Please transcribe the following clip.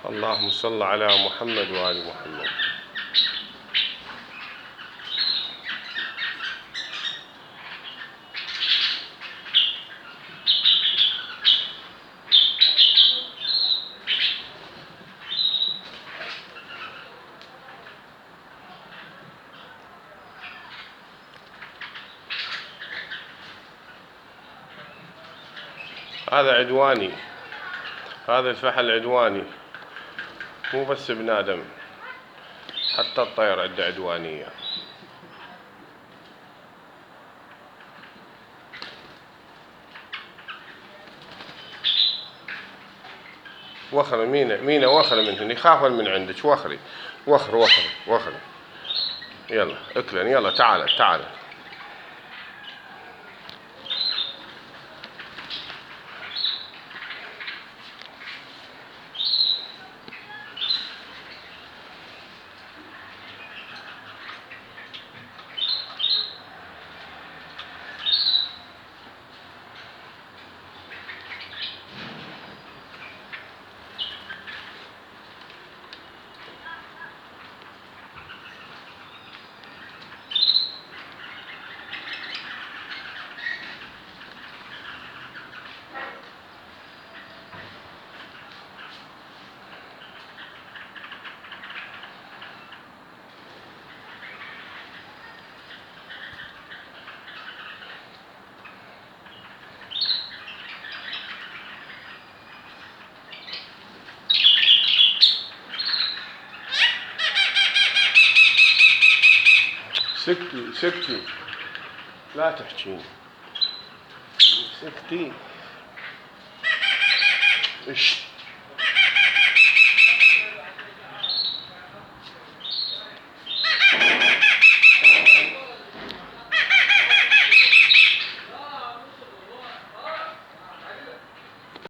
اللهم صل على محمد وآل محمد. هذا عدواني، هذا الفحل عدواني، مو بس بنادم، حتى الطير عنده عدوانية. وخري مينا وخري من هنا، يخاف من عندك. وخري وخري وخري وخري. يلا اكلن، يلا تعال تعال. سكتي سكتي، لا تحكين، سكتي.